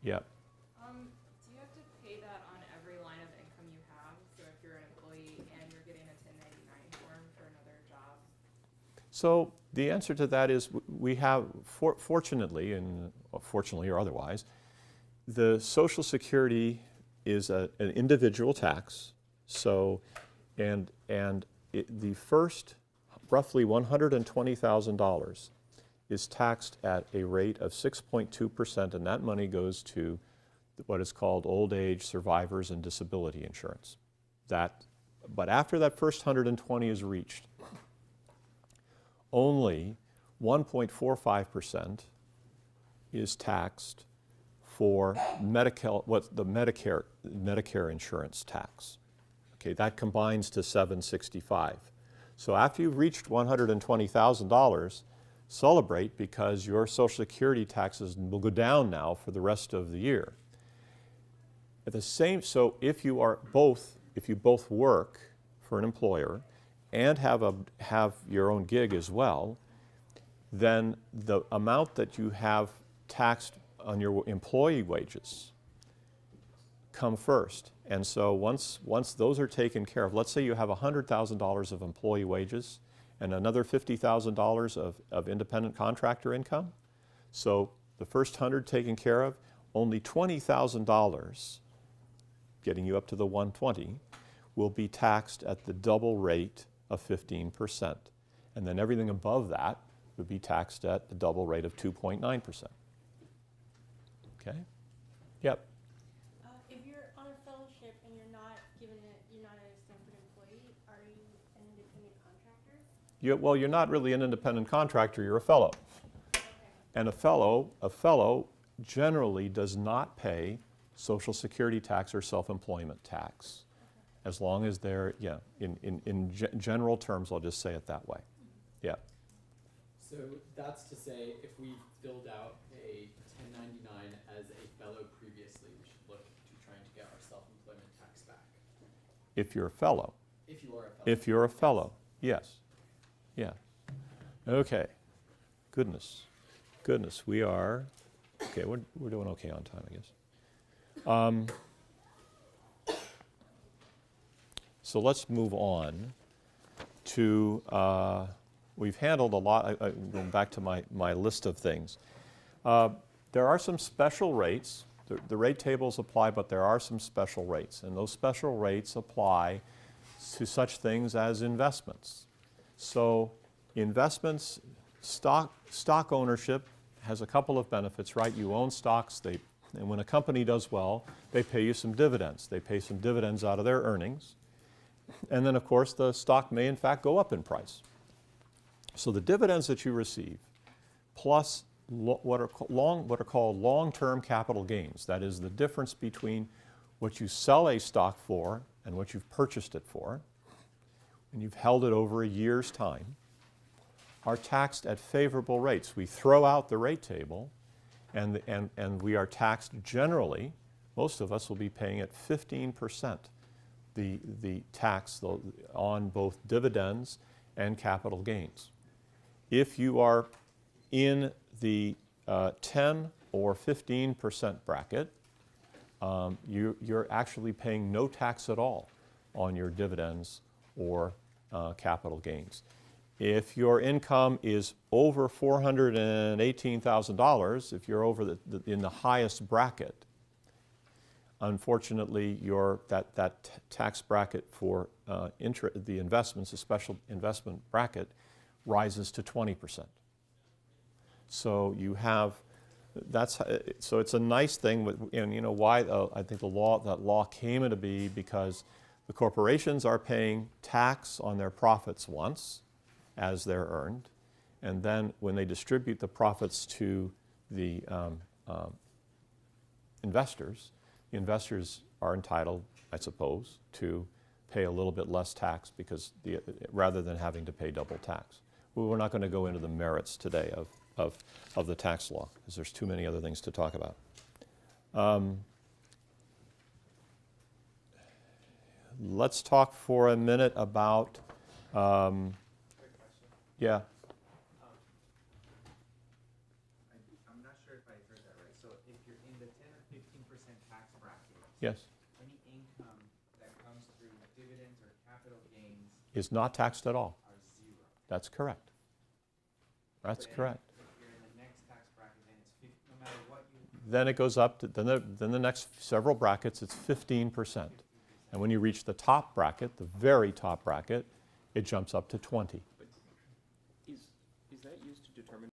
Yep. Do you have to pay that on every line of income you have? So if you're an employee and you're getting a 1099 form for another job? So the answer to that is we have, fortunately, fortunately or otherwise, the Social Security is an individual tax. So, the first roughly $120,000 is taxed at a rate of 6.2%, and that money goes to what is called old age survivors and disability insurance. But after that first 120 is reached, only 1.45% is taxed for Medicare insurance tax. Okay, that combines to $765. So after you've reached $120,000, celebrate, because your Social Security taxes will go down now for the rest of the year. So if you both work for an employer and have your own gig as well, then the amount that you have taxed on your employee wages come first. And so once those are taken care of, let's say you have $100,000 of employee wages and another $50,000 of independent contractor income. So the first 100 taken care of, only $20,000, getting you up to the 120, will be taxed at the double rate of 15%. And then everything above that would be taxed at the double rate of 2.9%. Okay? Yep. If you're on a fellowship and you're not a Stanford employee, are you an independent contractor? Well, you're not really an independent contractor, you're a fellow. Okay. And a fellow generally does not pay Social Security tax or self-employment tax, as long as they're, in general terms, I'll just say it that way. Yeah. So that's to say, if we filled out a 1099 as a fellow previously, we should look to trying to get our self-employment tax back. If you're a fellow. If you are a fellow. If you're a fellow, yes. Yeah. Okay. Goodness. We are, okay, we're doing okay on time, I guess. So let's move on to, we've handled a lot, going back to my list of things. There are some special rates. The rate tables apply, but there are some special rates, and those special rates apply to such things as investments. So investments, stock ownership has a couple of benefits, right? You own stocks, and when a company does well, they pay you some dividends. They pay some dividends out of their earnings. And then, of course, the stock may, in fact, go up in price. So the dividends that you receive, plus what are called long-term capital gains, that is the difference between what you sell a stock for and what you've purchased it for, and you've held it over a year's time, are taxed at favorable rates. We throw out the rate table, and we are taxed generally, most of us will be paying at 15%. The tax on both dividends and capital gains. If you are in the 10 or 15% bracket, you're actually paying no tax at all on your dividends or capital gains. If your income is over $418,000, if you're over in the highest bracket, unfortunately, that tax bracket for the investments, a special investment bracket, rises to 20%. So you have, so it's a nice thing, and you know why? I think that law came into being because the corporations are paying tax on their profits once, as they're earned, and then when they distribute the profits to the investors, the investors are entitled, I suppose, to pay a little bit less tax because rather than having to pay double tax. Well, we're not going to go into the merits today of the tax law because there's too many other things to talk about. Let's talk for a minute about, yeah. I'm not sure if I heard that right. So if you're in the 1099 Yes, any income that comes through dividends or capital gains is not taxed at all. are zero. That's correct. That's But correct. If you're in the next tax bracket, then it's no matter what you, Then it goes up to, then the next several brackets, it's 15%. And when you reach the top bracket, the very top bracket, it jumps up to 20.